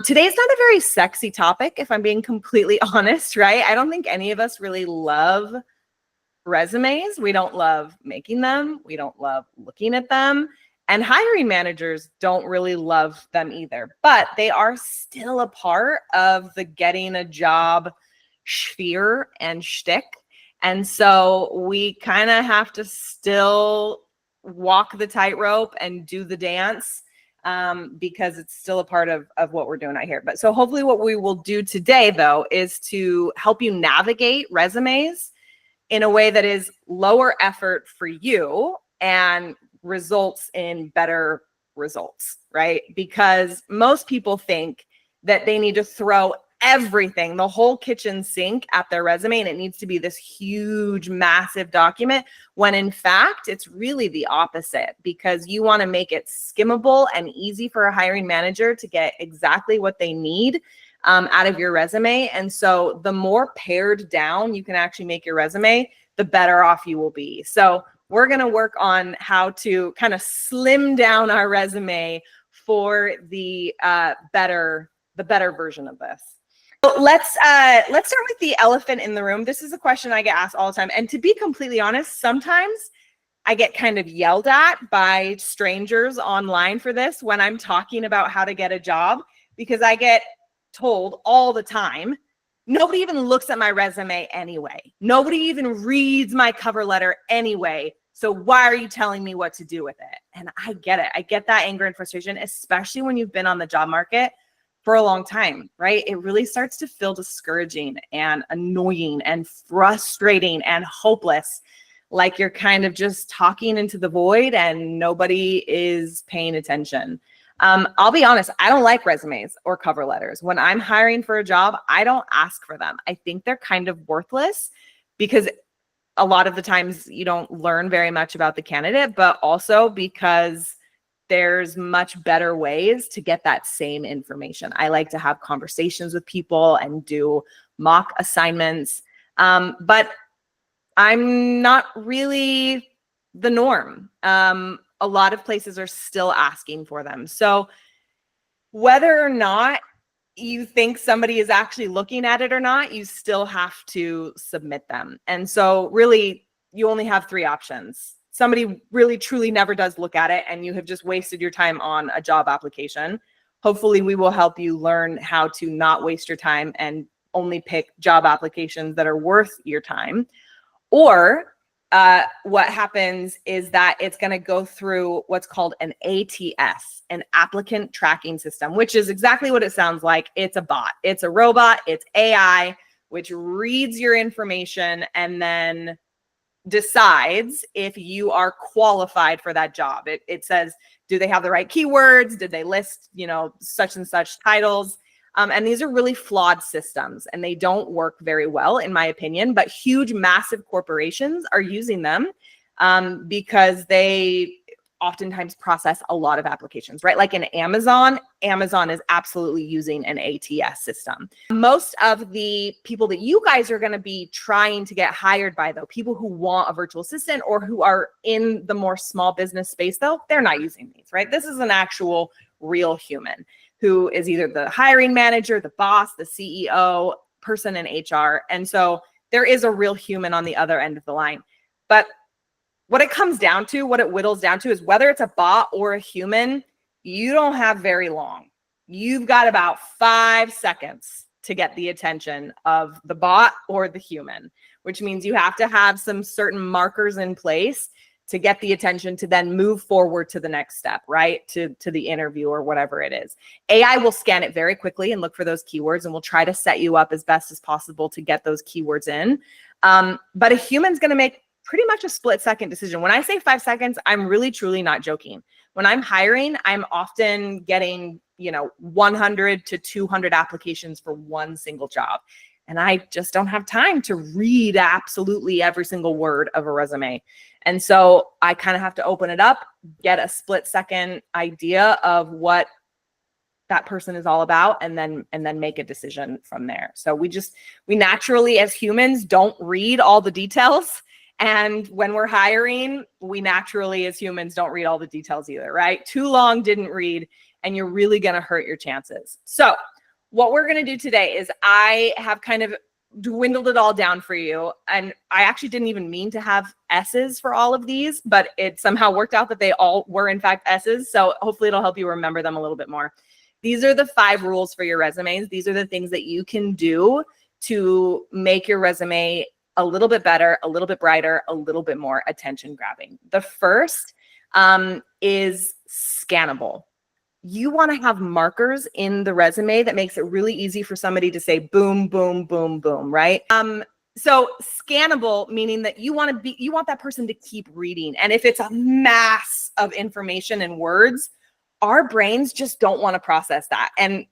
Today's not a very sexy topic, if I'm being completely honest, right? I don't think any of us really love resumes. We don't love making them. We don't love looking at them. And hiring managers don't really love them either, but they are still a part of the getting a job sphere and shtick. And so we kind of have to still walk the tightrope and do the dance because it's still a part of what we're doing out here. But so hopefully what we will do today, though, is to help you navigate resumes in a way that is lower effort for you and results in better results, right? Because most people think that they need to throw everything, the whole kitchen sink at their resume, and it needs to be this huge, massive document, when in fact, it's really the opposite, because you want to make it skimmable and easy for a hiring manager to get exactly what they need out of your resume. And so the more pared down you can actually make your resume, the better off you will be. So we're going to work on how to kind of slim down our resume for the better version of this. So let's start with the elephant in the room. This is a question I get asked all the time. And to be completely honest, sometimes I get kind of yelled at by strangers online for this when I'm talking about how to get a job, because I get told all the time, nobody even looks at my resume anyway. Nobody even reads my cover letter anyway. So why are you telling me what to do with it? And I get it. I get that anger and frustration, especially when you've been on the job market for a long time, right? It really starts to feel discouraging and annoying and frustrating and hopeless. Like you're kind of just talking into the void and nobody is paying attention. I'll be honest, I don't like resumes or cover letters. When I'm hiring for a job, I don't ask for them. I think they're kind of worthless because a lot of the times you don't learn very much about the candidate, but also because there's much better ways to get that same information. I like to have conversations with people and do mock assignments, but I'm not really the norm. A lot of places are still asking for them. So whether or not you think somebody is actually looking at it or not, you still have to submit them. And so really, you only have three options. Somebody really truly never does look at it and you have just wasted your time on a job application. Hopefully we will help you learn how to not waste your time and only pick job applications that are worth your time. Or what happens is that it's going to go through what's called an ATS, an applicant tracking system, which is exactly what it sounds like. It's a bot. It's a robot. It's AI, which reads your information and then decides if you are qualified for that job. It says, do they have the right keywords? Did they list, such and such titles? And these are really flawed systems and they don't work very well, in my opinion, but huge, massive corporations are using them because they oftentimes process a lot of applications, right? Like in Amazon is absolutely using an ATS system. Most of the people that you guys are going to be trying to get hired by, though, people who want a virtual assistant or who are in the more small business space, though, they're not using these, right? This is an actual real human who is either the hiring manager, the boss, the CEO, person in HR. And so there is a real human on the other end of the line. But what it comes down to, what it whittles down to, is whether it's a bot or a human, you don't have very long. You've got about 5 seconds to get the attention of the bot or the human, which means you have to have some certain markers in place to get the attention to then move forward to the next step, right? To the interview or whatever it is. AI will scan it very quickly and look for those keywords and will try to set you up as best as possible to get those keywords in. But a human's going to make pretty much a split-second decision. When I say 5 seconds, I'm really, truly not joking. When I'm hiring, I'm often getting, 100 to 200 applications for one single job. And I just don't have time to read absolutely every single word of a resume. And so I kind of have to open it up, get a split-second idea of what that person is all about, and then make a decision from there. So we naturally, as humans, don't read all the details. And when we're hiring, we naturally, as humans, don't read all the details either, right? Too long, didn't read. and you're really going to hurt your chances. So what we're going to do today is I have kind of dwindled it all down for you. And I actually didn't even mean to have S's for all of these, but it somehow worked out that they all were in fact S's. So hopefully it'll help you remember them a little bit more. These are the 5 rules for your resumes. These are the things that you can do to make your resume a little bit better, a little bit brighter, a little bit more attention grabbing. The first is scannable. You want to have markers in the resume that makes it really easy for somebody to say boom, boom, boom, boom, right? So scannable, meaning that you want that person to keep reading. And if it's a mass of information and words, our brains just don't want to process that. And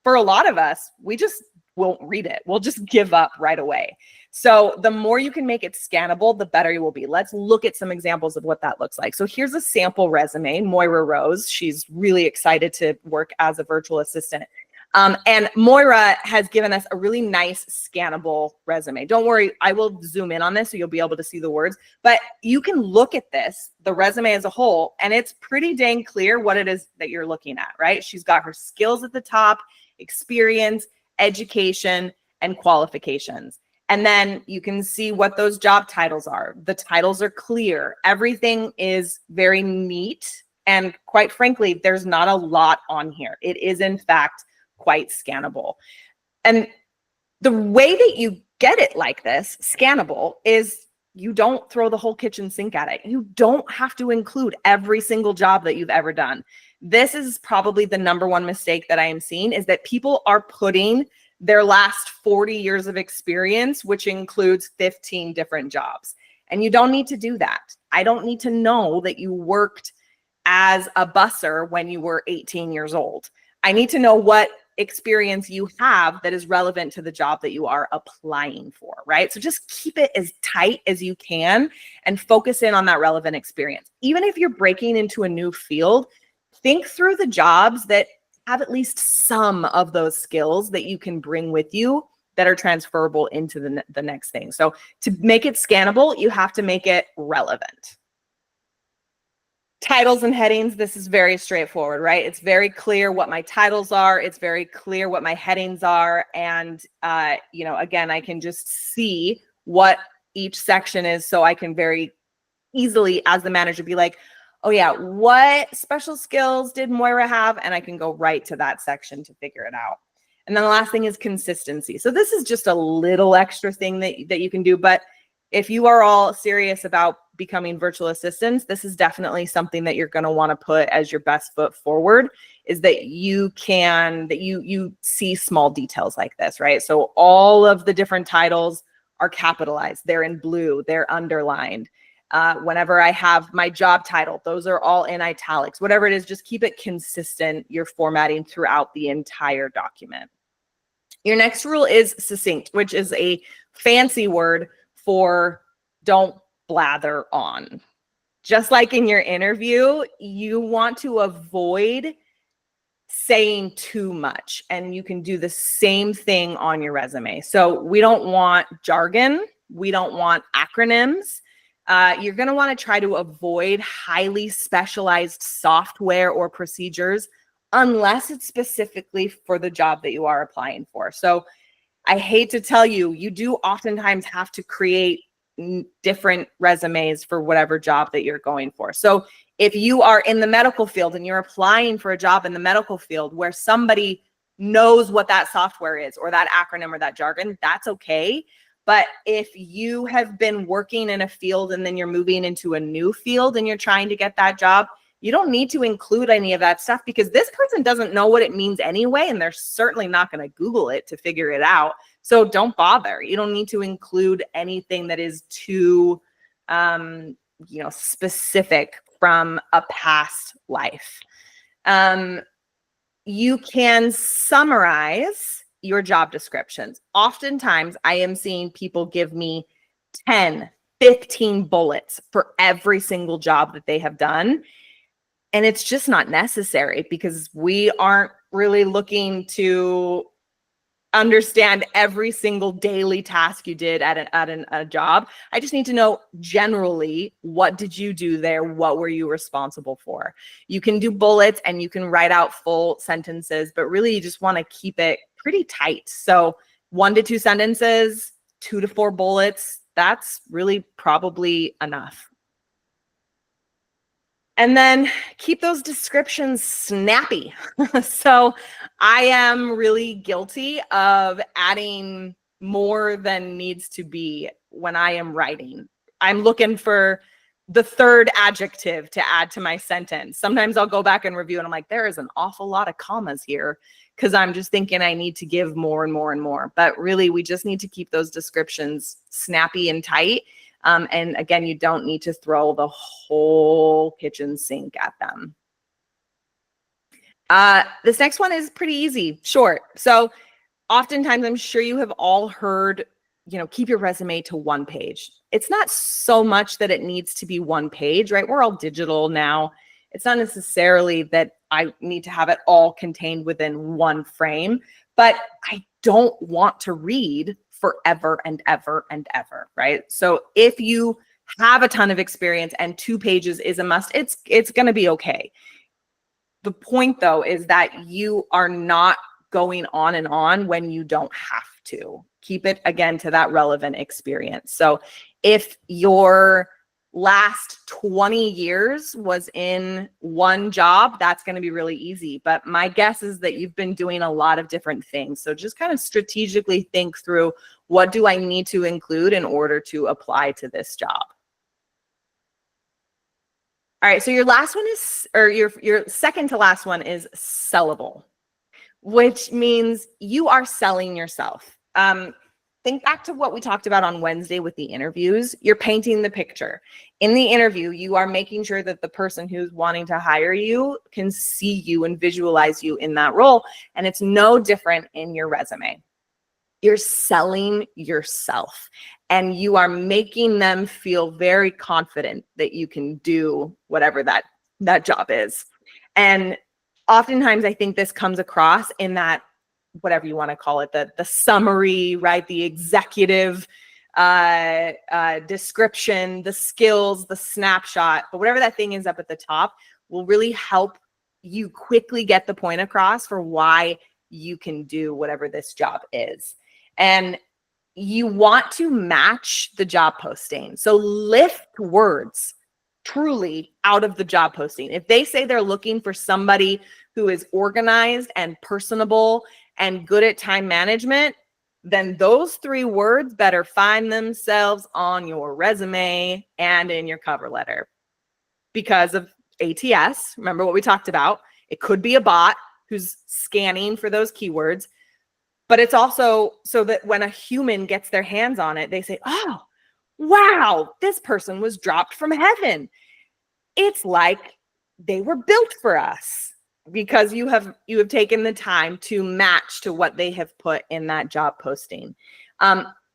for a lot of us, we just won't read it. We'll just give up right away. So the more you can make it scannable, the better you will be. Let's look at some examples of what that looks like. So here's a sample resume, Moira Rose. She's really excited to work as a virtual assistant. And Moira has given us a really nice scannable resume. Don't worry, I will zoom in on this so you'll be able to see the words, but you can look at this, the resume as a whole, and it's pretty dang clear what it is that you're looking at, right? She's got her skills at the top, experience, education, and qualifications. And then you can see what those job titles are. The titles are clear. Everything is very neat. And quite frankly, there's not a lot on here. It is, in fact, quite scannable. And the way that you get it like this, scannable, is you don't throw the whole kitchen sink at it. You don't have to include every single job that you've ever done. This is probably the number one mistake that I am seeing, is that people are putting their last 40 years of experience, which includes 15 different jobs. And you don't need to do that. I don't need to know that you worked as a busser when you were 18 years old. I need to know what experience you have that is relevant to the job that you are applying for, right? So just keep it as tight as you can and focus in on that relevant experience. Even if you're breaking into a new field, think through the jobs that have at least some of those skills that you can bring with you that are transferable into the next thing. So to make it scannable, you have to make it relevant. Titles and headings, this is very straightforward, right? It's very clear what my titles are. It's very clear what my headings are. And, again, I can just see what each section is, so I can very easily, as the manager, be like, oh yeah, what special skills did Moira have? And I can go right to that section to figure it out. And then the last thing is consistency. So this is just a little extra thing that you can do. But if you are all serious about becoming virtual assistants, this is definitely something that you're going to want to put as your best foot forward, is that you see small details like this, right? So all of the different titles are capitalized. They're in blue, they're underlined. Whenever I have my job title, those are all in italics. Whatever it is, just keep it consistent. You're formatting throughout the entire document. Your next rule is succinct, which is a fancy word for don't blather on. Just like in your interview, you want to avoid saying too much, and you can do the same thing on your resume. So we don't want jargon. We don't want acronyms. You're going to want to try to avoid highly specialized software or procedures unless it's specifically for the job that you are applying for. So I hate to tell you, you do oftentimes have to create different resumes for whatever job that you're going for. So if you are in the medical field and you're applying for a job in the medical field where somebody knows what that software is or that acronym or that jargon, that's okay. But if you have been working in a field and then you're moving into a new field and you're trying to get that job, you don't need to include any of that stuff, because this person doesn't know what it means anyway, and they're certainly not going to Google it to figure it out. So don't bother. You don't need to include anything that is too, specific from a past life. You can summarize your job descriptions. Oftentimes, I am seeing people give me 10, 15 bullets for every single job that they have done. And it's just not necessary, because we aren't really looking to understand every single daily task you did at a job. I just need to know generally, what did you do there? What were you responsible for? You can do bullets and you can write out full sentences, but really you just want to keep it pretty tight. So 1 to 2 sentences, 2 to 4 bullets, that's really probably enough. And then keep those descriptions snappy. So I am really guilty of adding more than needs to be when I am writing. I'm looking for the third adjective to add to my sentence. Sometimes I'll go back and review and I'm like, there is an awful lot of commas here, because I'm just thinking I need to give more and more and more. But really, we just need to keep those descriptions snappy and tight. And again, you don't need to throw the whole kitchen sink at them. This next one is pretty easy, short. So oftentimes, I'm sure you have all heard, keep your resume to 1 page. It's not so much that it needs to be 1 page, right? We're all digital now. It's not necessarily that I need to have it all contained within 1 frame, but I don't want to read forever and ever and ever, right? So if you have a ton of experience and 2 pages is a must, it's going to be okay. The point, though, is that you are not going on and on when you don't have to. Keep it, again, to that relevant experience. So if your last 20 years was in 1 job, that's going to be really easy. But my guess is that you've been doing a lot of different things. So just kind of strategically think through, what do I need to include in order to apply to this job? All right, so your last one is, or your second to last one is sellable, which means you are selling yourself. Think back to what we talked about on Wednesday with the interviews. You're painting the picture. In the interview, you are making sure that the person who's wanting to hire you can see you and visualize you in that role. And it's no different in your resume. You're selling yourself, and you are making them feel very confident that you can do whatever that job is. And oftentimes, I think this comes across in that, whatever you want to call it, the summary, right? The executive description, the skills, the snapshot, but whatever that thing is up at the top will really help you quickly get the point across for why you can do whatever this job is. And you want to match the job posting. So lift words truly out of the job posting. If they say they're looking for somebody who is organized and personable and good at time management, then those 3 words better find themselves on your resume and in your cover letter. Because of ATS, remember what we talked about? It could be a bot who's scanning for those keywords, but it's also so that when a human gets their hands on it, they say, oh, wow, this person was dropped from heaven. It's like they were built for us, because you have taken the time to match to what they have put in that job posting.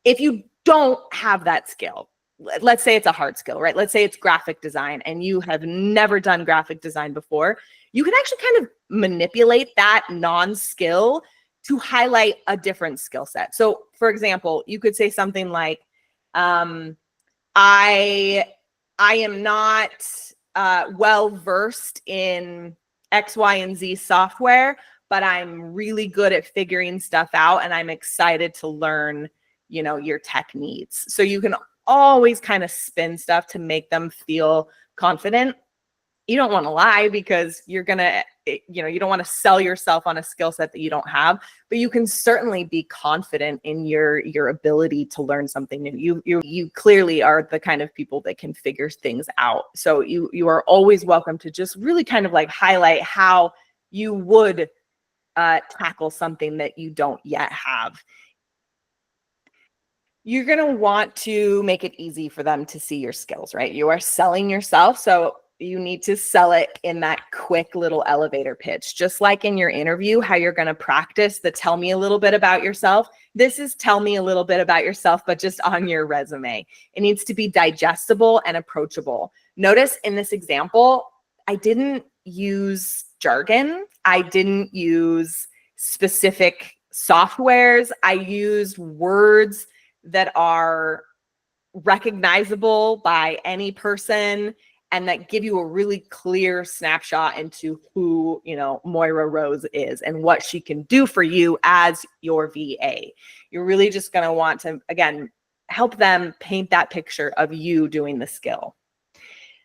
If you don't have that skill, let's say it's a hard skill, right? Let's say it's graphic design and you have never done graphic design before. You can actually kind of manipulate that non-skill to highlight a different skill set. So for example, you could say something like, I am not well-versed in X, Y, and Z software, but I'm really good at figuring stuff out and I'm excited to learn, your tech needs. So you can always kind of spin stuff to make them feel confident. You don't want to lie, because you're going to, you don't want to sell yourself on a skill set that you don't have, but you can certainly be confident in your ability to learn something new. You clearly are the kind of people that can figure things out. So you are always welcome to just really kind of like highlight how you would tackle something that you don't yet have. You're going to want to make it easy for them to see your skills, right? You are selling yourself. So you need to sell it in that quick little elevator pitch. Just like in your interview, how you're going to practice the tell me a little bit about yourself. This is tell me a little bit about yourself, but just on your resume. It needs to be digestible and approachable. Notice in this example, I didn't use jargon. I didn't use specific softwares. I used words that are recognizable by any person and that give you a really clear snapshot into who, Moira Rose is and what she can do for you as your VA. You're really just going to want to, again, help them paint that picture of you doing the skill.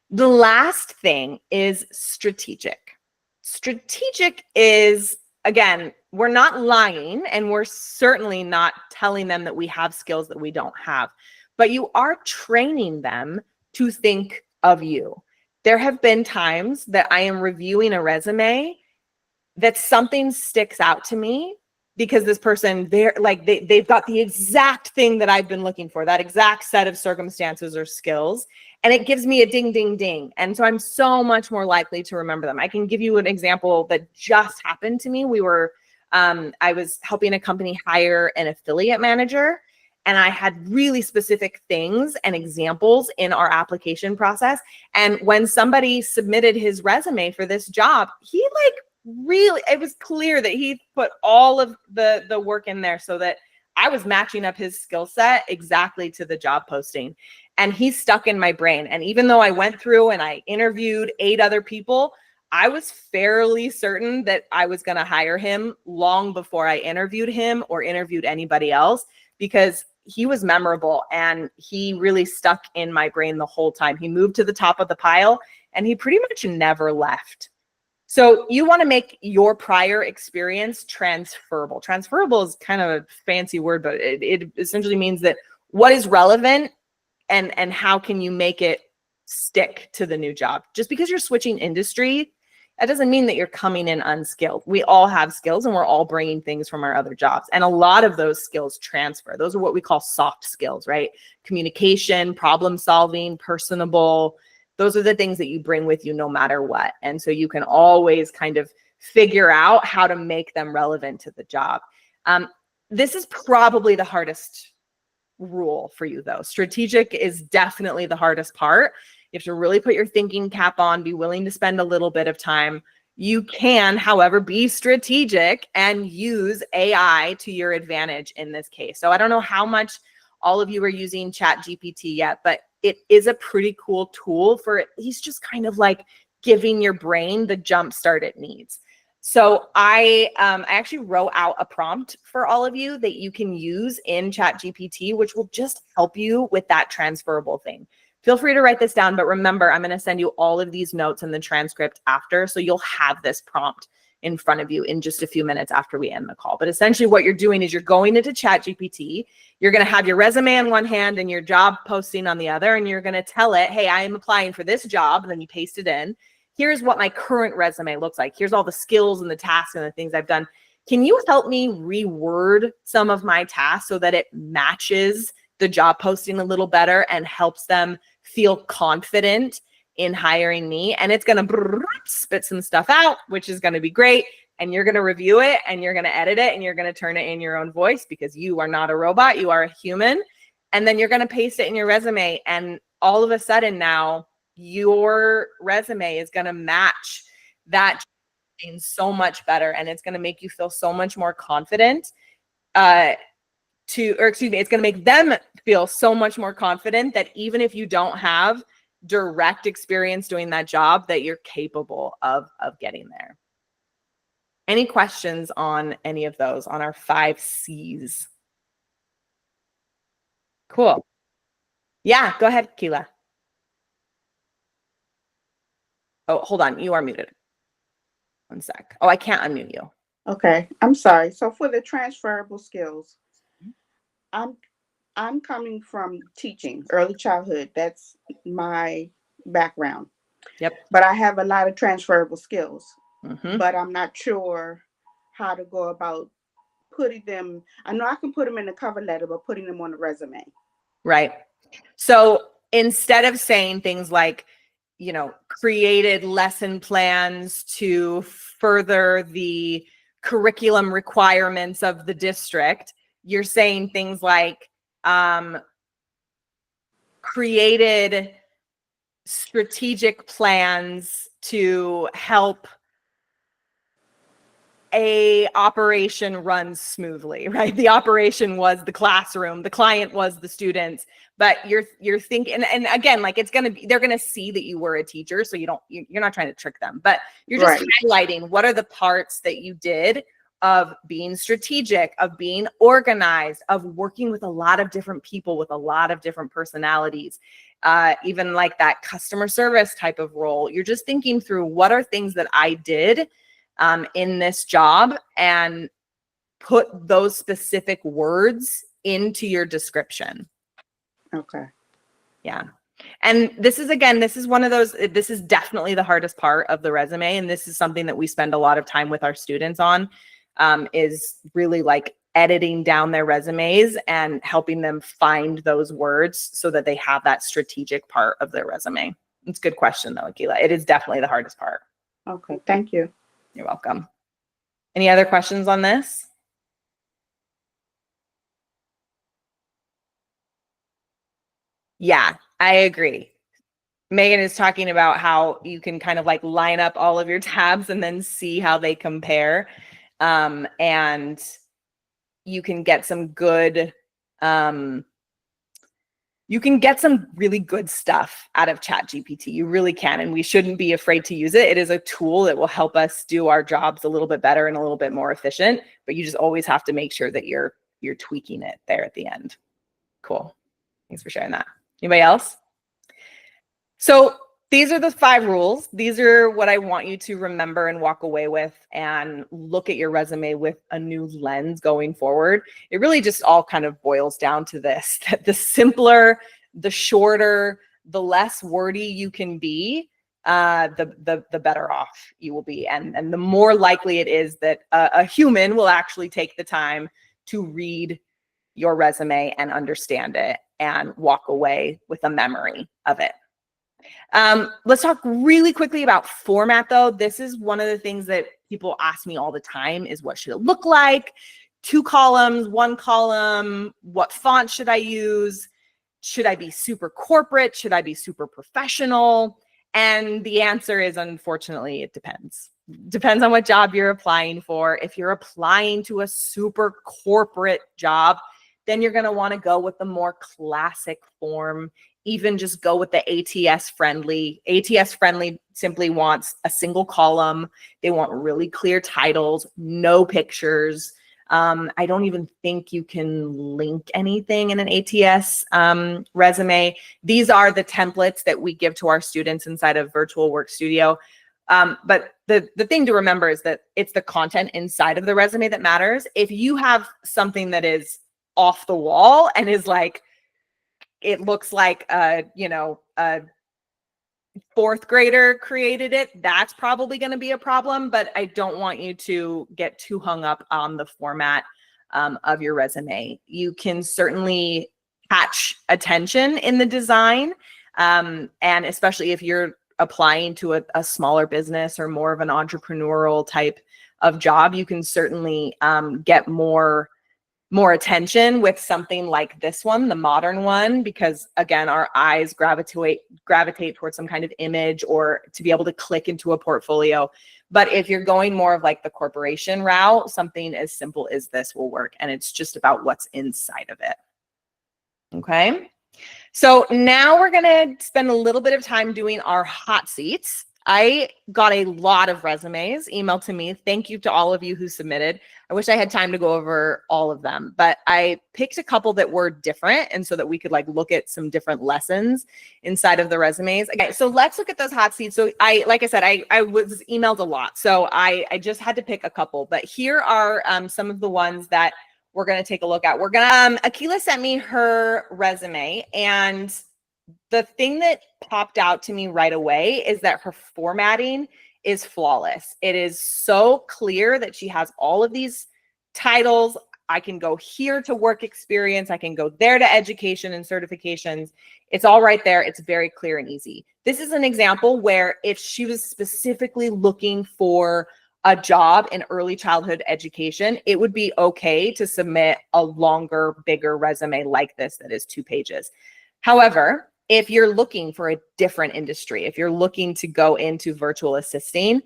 The last thing is strategic. Strategic is, again, we're not lying and we're certainly not telling them that we have skills that we don't have, but you are training them to think of you. There have been times that I am reviewing a resume that something sticks out to me because this person, they've got the exact thing that I've been looking for, that exact set of circumstances or skills, and it gives me a ding, ding, ding. And so I'm so much more likely to remember them. I can give you an example that just happened to me. I was helping a company hire an affiliate manager, and I had really specific things and examples in our application process. And when somebody submitted his resume for this job, he really, it was clear that he put all of the work in there so that I was matching up his skill set exactly to the job posting. And he stuck in my brain. And even though I went through and I interviewed 8 other people, I was fairly certain that I was going to hire him long before I interviewed him or interviewed anybody else, because he was memorable and he really stuck in my brain the whole time. He moved to the top of the pile and he pretty much never left. So you want to make your prior experience transferable. Transferable is kind of a fancy word, but it essentially means that what is relevant and how can you make it stick to the new job. Just because you're switching industry, that doesn't mean that you're coming in unskilled. We all have skills and we're all bringing things from our other jobs. And a lot of those skills transfer. Those are what we call soft skills, right? Communication, problem solving, personable. Those are the things that you bring with you no matter what. And so you can always kind of figure out how to make them relevant to the job. This is probably the hardest rule for you though. Strategic is definitely the hardest part. You have to really put your thinking cap on, be willing to spend a little bit of time. You can, however, be strategic and use AI to your advantage in this case. So I don't know how much all of you are using ChatGPT yet, but it is a pretty cool tool for at least just kind of like giving your brain the jump start it needs. So I actually wrote out a prompt for all of you that you can use in ChatGPT, which will just help you with that transferable thing. Feel free to write this down, but remember, I'm going to send you all of these notes and the transcript after, so you'll have this prompt in front of you in just a few minutes after we end the call. But essentially what you're doing is you're going into ChatGPT, you're going to have your resume in one hand and your job posting on the other, and you're going to tell it, hey, I am applying for this job, and then you paste it in. Here's what my current resume looks like. Here's all the skills and the tasks and the things I've done. Can you help me reword some of my tasks so that it matches the job posting a little better and helps them feel confident in hiring me? And it's going to spit some stuff out, which is going to be great. And you're going to review it and you're going to edit it and you're going to turn it in your own voice because you are not a robot. You are a human. And then you're going to paste it in your resume. And all of a sudden now your resume is going to match that so much better. And it's going to make you feel so much more confident it's going to make them feel so much more confident that even if you don't have direct experience doing that job, that you're capable of getting there. Any questions on any of those, on our 5 C's? Cool. Yeah, go ahead, Keela. Oh, hold on. You are muted. One sec. Oh, I can't unmute you. Okay, I'm sorry. So for the transferable skills, I'm coming from teaching early childhood. That's my background. Yep. But I have a lot of transferable skills. Mm-hmm. But I'm not sure how to go about putting them. I know I can put them in the cover letter, but putting them on the resume. Right. So instead of saying things like, created lesson plans to further the curriculum requirements of the district, you're saying things like created strategic plans to help a operation runs smoothly, right? The operation was the classroom, the client was the students, but you're thinking, and again, like they're gonna see that you were a teacher, so you're not trying to trick them, but you're just highlighting what are the parts that you did of being strategic, of being organized, of working with a lot of different people with a lot of different personalities, even like that customer service type of role. You're just thinking through what are things that I did in this job, and put those specific words into your description. Okay. Yeah. And this is one of those, this is definitely the hardest part of the resume. And this is something that we spend a lot of time with our students on, is really like editing down their resumes and helping them find those words so that they have that strategic part of their resume. It's a good question though, Akila. It is definitely the hardest part. Okay. Thank you. You're welcome. Any other questions on this? Yeah, I agree. Megan is talking about how you can kind of like line up all of your tabs and then see how they compare. And you can get some good, you can get some really good stuff out of ChatGPT. You really can, and we shouldn't be afraid to use it. It is a tool that will help us do our jobs a little bit better and a little bit more efficient, but you just always have to make sure that you're tweaking it there at the end. Cool. Thanks for sharing that. Anybody else? So these are the 5 rules. These are what I want you to remember and walk away with and look at your resume with a new lens going forward. It really just all kind of boils down to this, that the simpler, the shorter, the less wordy you can be, the better off you will be. And the more likely it is that a human will actually take the time to read your resume and understand it and walk away with a memory of it. Let's talk really quickly about format though. This is one of the things that people ask me all the time is what should it look like? 2 columns, 1 column, what font should I use? Should I be super corporate? Should I be super professional? And the answer is, unfortunately, it depends. Depends on what job you're applying for. If you're applying to a super corporate job, then you're going to want to go with the more classic form. Even just go with the ATS friendly. ATS friendly simply wants a single column. They want really clear titles, no pictures. I don't even think you can link anything in an ATS resume. These are the templates that we give to our students inside of Virtual Work Studio. But the thing to remember is that it's the content inside of the resume that matters. If you have something that is off the wall and is like, it looks like a 4th grader created it, that's probably going to be a problem, but I don't want you to get too hung up on the format of your resume. You can certainly catch attention in the design, and especially if you're applying to a smaller business or more of an entrepreneurial type of job, you can certainly get more attention with something like this one, the modern one, because again, our eyes gravitate towards some kind of image or to be able to click into a portfolio. But if you're going more of like the corporation route, something as simple as this will work. And it's just about what's inside of it. Okay. So now we're going to spend a little bit of time doing our hot seats. I got a lot of resumes emailed to me. Thank you to all of you who submitted. I wish I had time to go over all of them, but I picked a couple that were different, and so that we could like look at some different lessons inside of the resumes. Okay, so let's look at those hot seats. So like I said, I was emailed a lot, so I just had to pick a couple, but here are some of the ones that we're going to take a look at. Akila sent me her resume, and the thing that popped out to me right away is that her formatting is flawless. It is so clear that she has all of these titles. I can go here to work experience. I can go there to education and certifications. It's all right there. It's very clear and easy. This is an example where if she was specifically looking for a job in early childhood education, it would be okay to submit a longer, bigger resume like this that is 2 pages. However, if you're looking for a different industry, if you're looking to go into virtual assisting,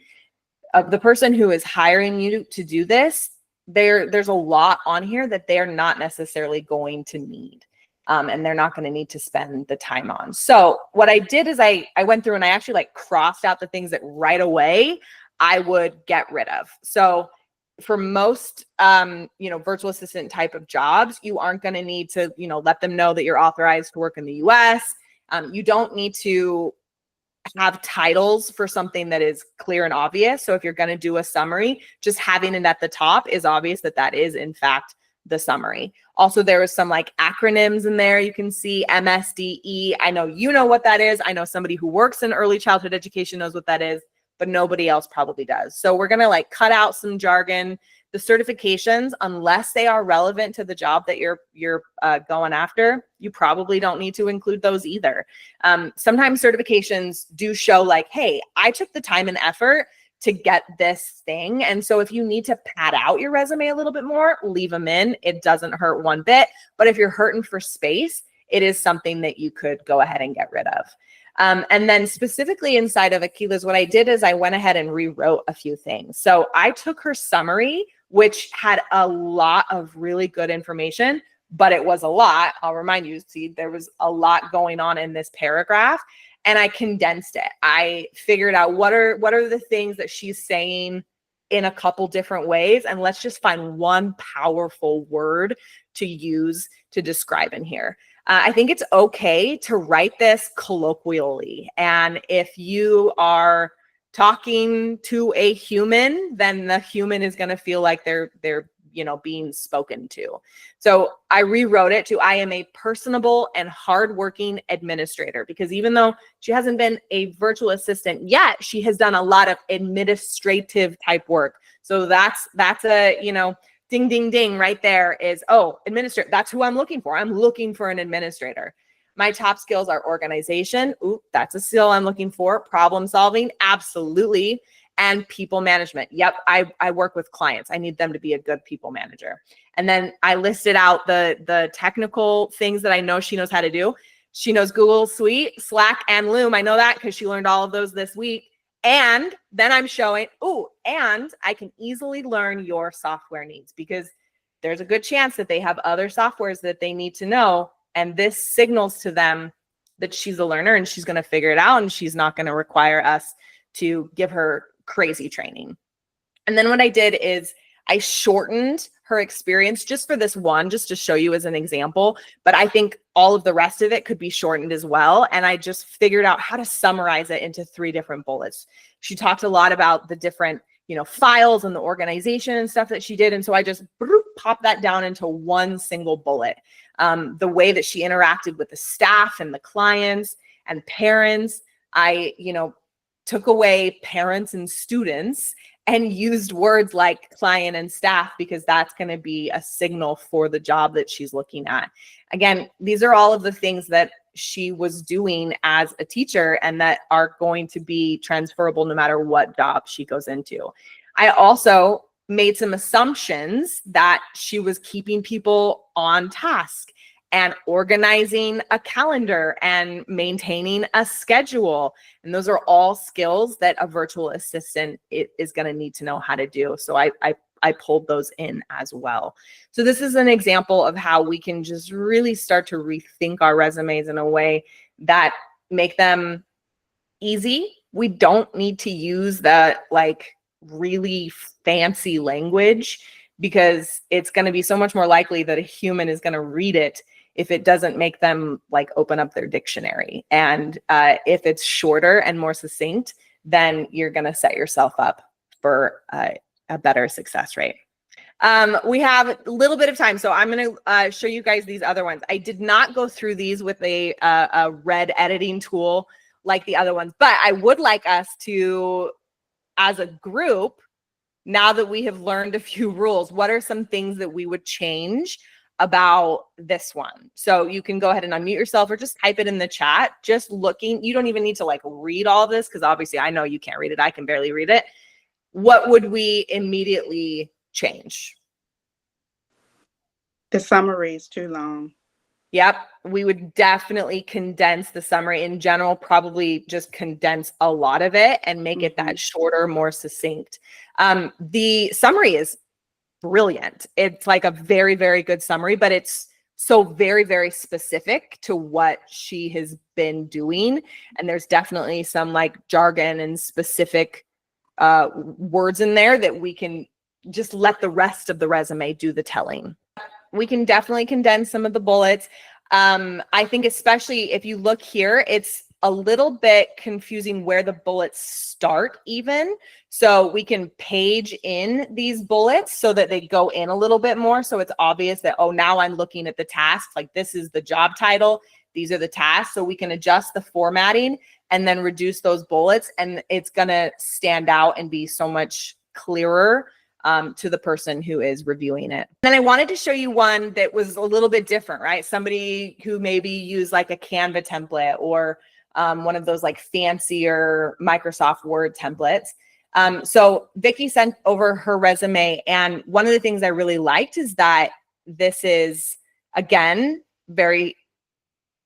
the person who is hiring you to do this, there's a lot on here that they're not necessarily going to need. And they're not going to need to spend the time on. So what I did is I went through and I actually like crossed out the things that right away I would get rid of. So for most, virtual assistant type of jobs, you aren't going to need to, let them know that you're authorized to work in the US. You don't need to have titles for something that is clear and obvious. So if you're going to do a summary, just having it at the top is obvious that that is in fact the summary. Also, there was some like acronyms in there. You can see MSDE. I know you know what that is. I know somebody who works in early childhood education knows what that is, but nobody else probably does. So we're going to like cut out some jargon. The certifications, unless they are relevant to the job that you're going after, you probably don't need to include those either. Sometimes certifications do show like, hey, I took the time and effort to get this thing. And so if you need to pad out your resume a little bit more, leave them in. It doesn't hurt one bit. But if you're hurting for space, it is something that you could go ahead and get rid of. And then specifically inside of Akila's, what I did is I went ahead and rewrote a few things. So I took her summary, which had a lot of really good information, but it was a lot. I'll remind you, see, there was a lot going on in this paragraph, and I condensed it. I figured out what are the things that she's saying in a couple different ways, and let's just find one powerful word to use to describe in here. I think it's okay to write this colloquially. And if you are talking to a human, then the human is going to feel like they're being spoken to. So I rewrote it to, I am a personable and hardworking administrator, because even though she hasn't been a virtual assistant yet, she has done a lot of administrative type work. So that's a, ding, ding, ding right there is, oh, administrator, that's who I'm looking for. I'm looking for an administrator. My top skills are organization. Ooh, that's a skill I'm looking for. Problem solving, absolutely. And people management. Yep, I work with clients. I need them to be a good people manager. And then I listed out the technical things that I know she knows how to do. She knows Google Suite, Slack, and Loom. I know that because she learned all of those this week. And then I'm showing, and I can easily learn your software needs, because there's a good chance that they have other softwares that they need to know. And this signals to them that she's a learner and she's going to figure it out, and she's not going to require us to give her crazy training. And then what I did is I shortened her experience just for this one, just to show you as an example. But I think all of the rest of it could be shortened as well. And I just figured out how to summarize it into 3 different bullets. She talked a lot about the different, files and the organization and stuff that she did. And so I just popped that down into one single bullet. The way that she interacted with the staff and the clients and parents, I, took away parents and students and used words like client and staff, because that's going to be a signal for the job that she's looking at. Again, these are all of the things that she was doing as a teacher and that are going to be transferable no matter what job she goes into. I also made some assumptions that she was keeping people on task and organizing a calendar and maintaining a schedule. And those are all skills that a virtual assistant is going to need to know how to do. So I pulled those in as well. So this is an example of how we can just really start to rethink our resumes in a way that make them easy. We don't need to use that like really fancy language, because it's going to be so much more likely that a human is going to read it if it doesn't make them like open up their dictionary. And if it's shorter and more succinct, then you're going to set yourself up for a better success rate. We have a little bit of time, so I'm going to show you guys these other ones. I did not go through these with a red editing tool like the other ones, but I would like us to, as a group, now that we have learned a few rules, what are some things that we would change about this one? So you can go ahead and unmute yourself or just type it in the chat. Just looking, you don't even need to like read all of this, because obviously I know you can't read it. I can barely read it. What would we immediately change? The summary is too long. Yep. We would definitely condense the summary in general, probably just condense a lot of it and make it that shorter, more succinct. The summary is brilliant. It's like a very, very good summary, but it's so very, very specific to what she has been doing. And there's definitely some like jargon and specific words in there that we can just let the rest of the resume do the telling. We can definitely condense some of the bullets. I think especially if you look here, it's a little bit confusing where the bullets start even. So we can page in these bullets so that they go in a little bit more. So it's obvious that, oh, now I'm looking at the task. Like this is the job title. These are the tasks. So we can adjust the formatting and then reduce those bullets. And it's going to stand out and be so much clearer to the person who is reviewing it. Then I wanted to show you one that was a little bit different, right? Somebody who maybe used like a Canva template or one of those like fancier Microsoft Word templates. So Vicky sent over her resume, and one of the things I really liked is that this is, again, very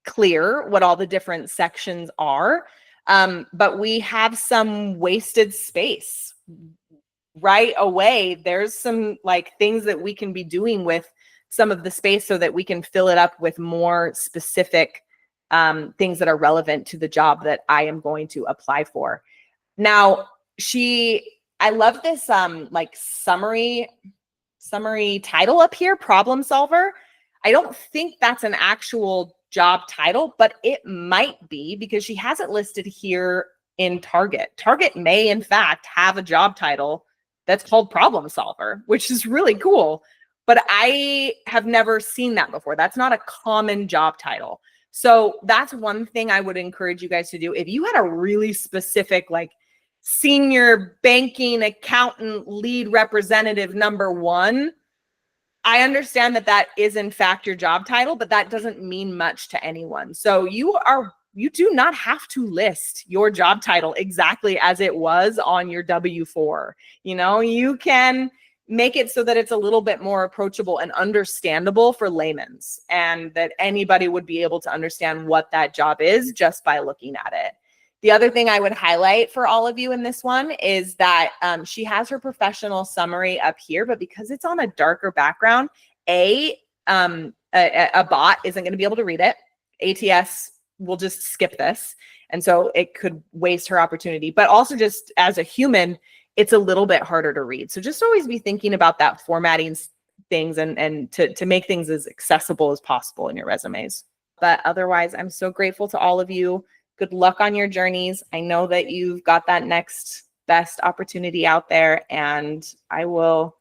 clear what all the different sections are, but we have some wasted space. Right away, there's some like things that we can be doing with some of the space so that we can fill it up with more specific things that are relevant to the job that I am going to apply for. Now, I love this like summary title up here, problem solver. I don't think that's an actual job title, but it might be because she has it listed here in Target. Target may in fact have a job title that's called problem solver, which is really cool. But I have never seen that before. That's not a common job title. So that's one thing I would encourage you guys to do. If you had a really specific, like senior banking accountant lead representative #1, I understand that that is in fact your job title, but that doesn't mean much to anyone. So you do not have to list your job title exactly as it was on your W-4. You know, you can make it so that it's a little bit more approachable and understandable for layman's, and that anybody would be able to understand what that job is just by looking at it. The other thing I would highlight for all of you in this one is that she has her professional summary up here, but because it's on a darker background, a bot isn't going to be able to read it. ATS will just skip this. And so it could waste her opportunity. But also just as a human, it's a little bit harder to read. So just always be thinking about that formatting things and to make things as accessible as possible in your resumes. But otherwise, I'm so grateful to all of you. Good luck on your journeys. I know that you've got that next best opportunity out there, and I'll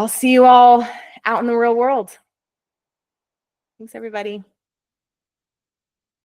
see you all out in the real world. Thanks, everybody.